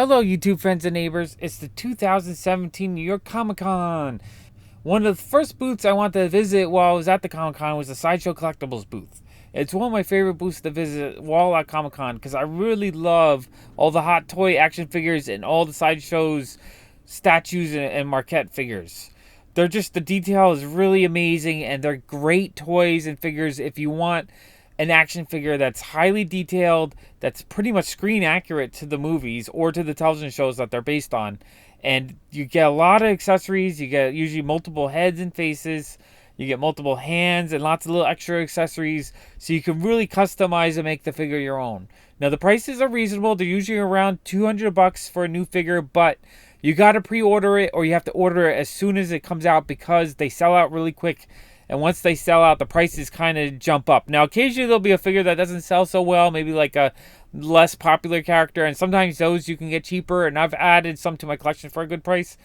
Hello, YouTube friends and neighbors. It's the 2017 New York Comic Con. One of the first booths I wanted to visit while I was at the Comic Con was the Sideshow Collectibles booth. It's one of my favorite booths to visit while at Comic Con because I really love all the Hot Toy action figures and all the Sideshow's statues and Marquette figures. The detail is really amazing, and they're great toys and figures if you want an action figure that's highly detailed, that's pretty much screen accurate to the movies or to the television shows that they're based on. And you get a lot of accessories. You get usually multiple heads and faces. You get multiple hands and lots of little extra accessories, so you can really customize and make the figure your own. Now the prices are reasonable. They're usually around $200 for a new figure, but you got to pre-order it, or you have to order it as soon as it comes out because they sell out really quick. And once they sell out, the prices kind of jump up. Now, occasionally there'll be a figure that doesn't sell so well, maybe like a less popular character, and sometimes those you can get cheaper, and I've added some to my collection for a good price.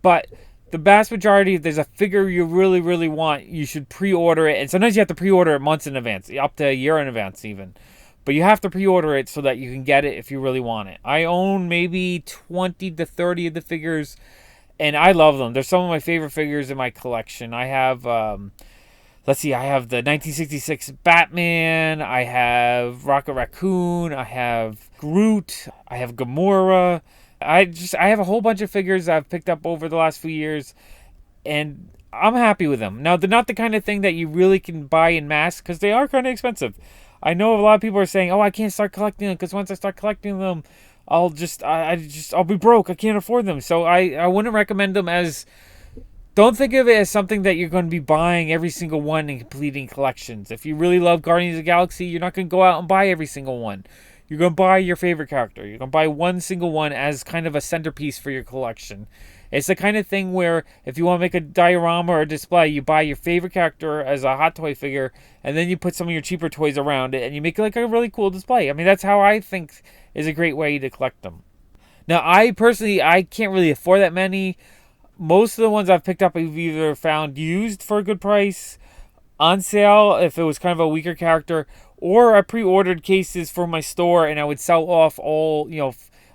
But the vast majority, if there's a figure you really, really want, you should pre-order it. And sometimes you have to pre-order it months in advance, up to a year in advance even. But you have to pre-order it so that you can get it if you really want it. I own maybe 20 to 30 of the figures, and I love them. They're some of my favorite figures in my collection. I have, I have the 1966 Batman. I have Rocket Raccoon. I have Groot. I have Gamora. I have a whole bunch of figures I've picked up over the last few years, and I'm happy with them. Now, they're not the kind of thing that you really can buy in mass because they are kind of expensive. I know a lot of people are saying, "Oh, I can't start collecting them because once I start collecting them, I'll be broke. I can't afford them." So I wouldn't recommend them as. Don't think of it as something that you're going to be buying every single one and completing collections. If you really love Guardians of the Galaxy, you're not going to go out and buy every single one. You're going to buy your favorite character. You're going to buy one single one as kind of a centerpiece for your collection. It's the kind of thing where if you want to make a diorama or a display, you buy your favorite character as a Hot Toy figure, and then you put some of your cheaper toys around it, and you make like a really cool display. I mean, that's how I think is a great way to collect them. Now, I can't really afford that many. Most of the ones I've picked up I've either found used for a good price, on sale if it was kind of a weaker character, or I pre-ordered cases for my store and I would sell off all,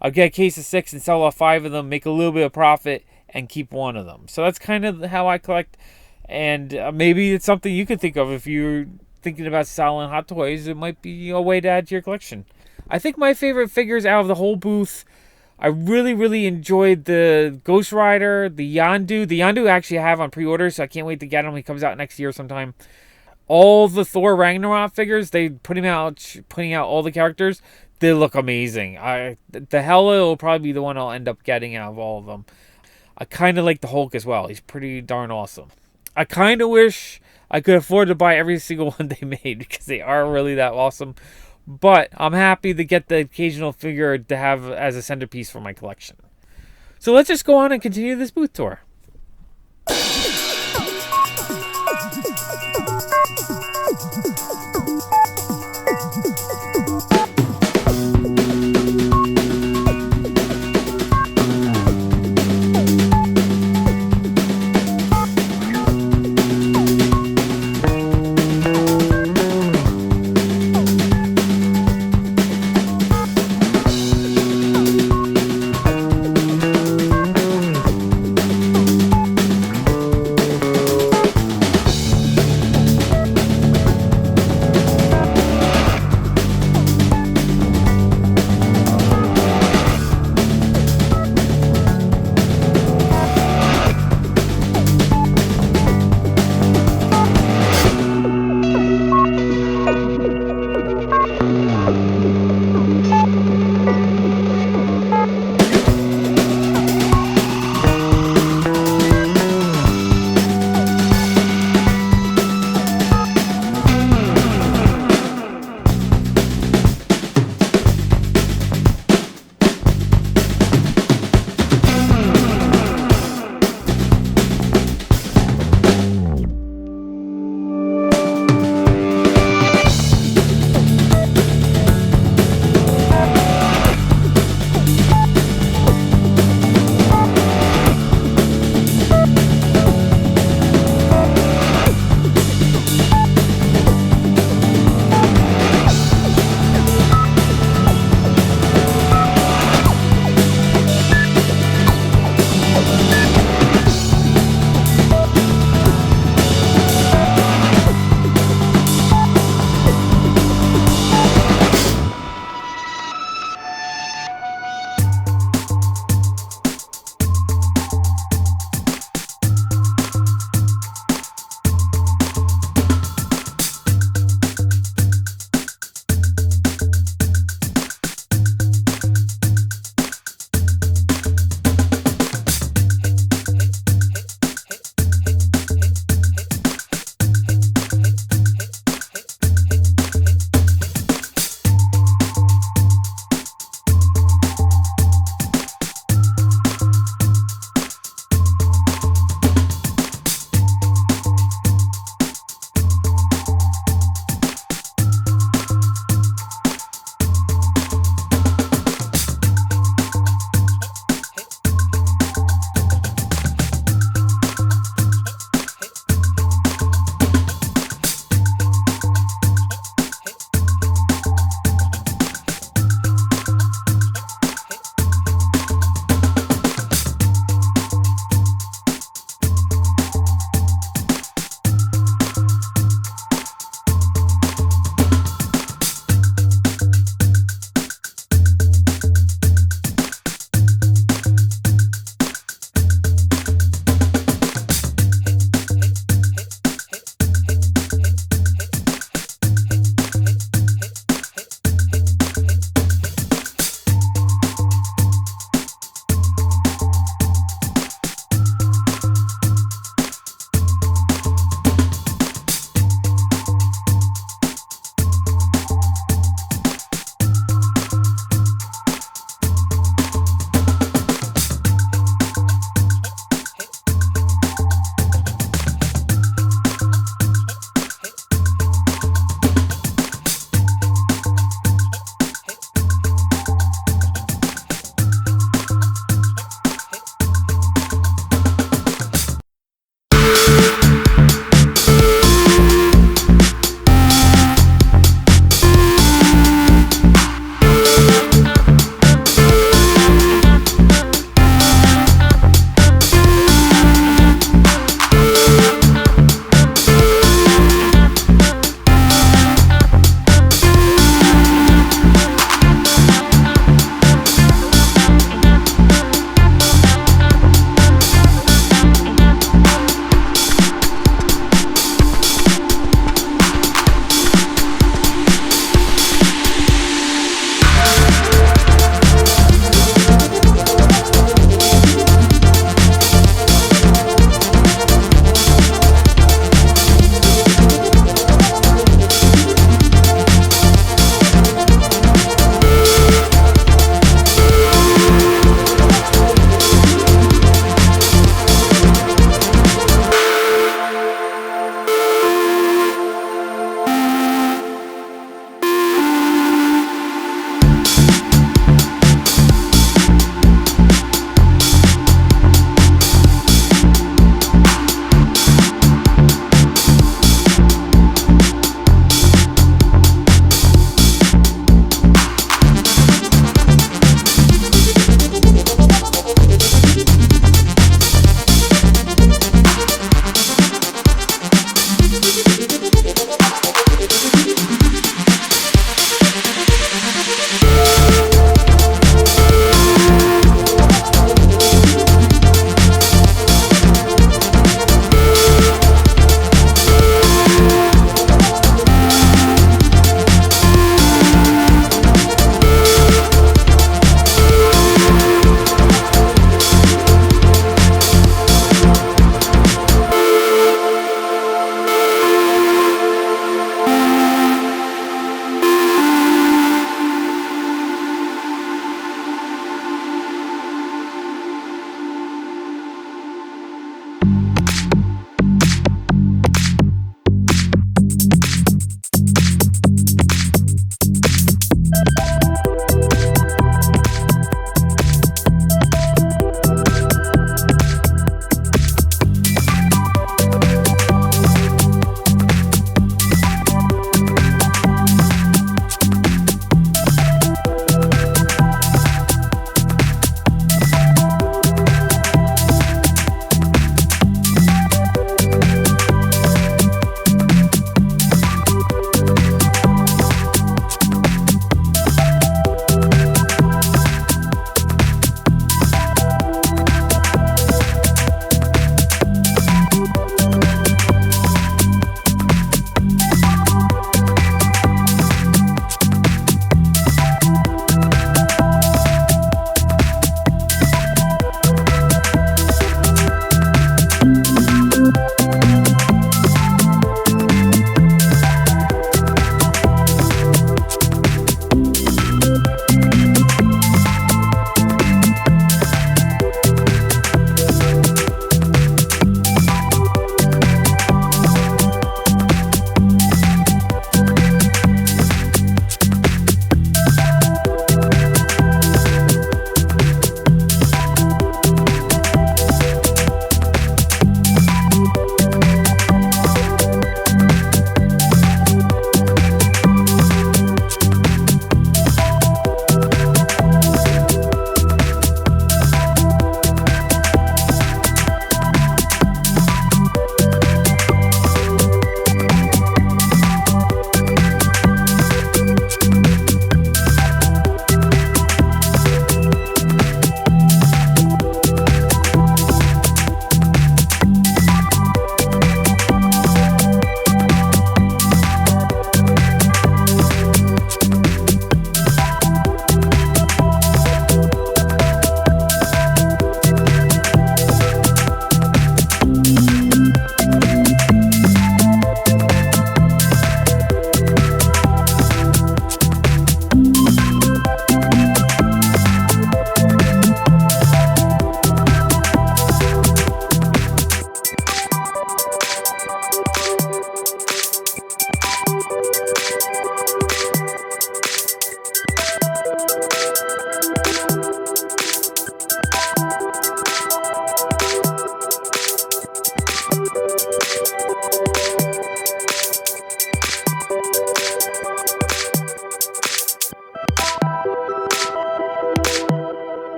I'll get a case of 6 and sell off 5 of them, make a little bit of profit, and keep one of them. So that's kind of how I collect, and maybe it's something you could think of if you're thinking about selling Hot Toys. It might be a way to add to your collection. I think my favorite figures out of the whole booth, I really, really enjoyed the Ghost Rider, the Yondu. The Yondu I actually have on pre-order, so I can't wait to get him. He comes out next year sometime. All the Thor Ragnarok figures, they putting out all the characters. They look amazing. The Hela will probably be the one I'll end up getting out of all of them. I kind of like the Hulk as well. He's pretty darn awesome. I kind of wish I could afford to buy every single one they made because they are really that awesome. But I'm happy to get the occasional figure to have as a centerpiece for my collection. So let's just go on and continue this booth tour.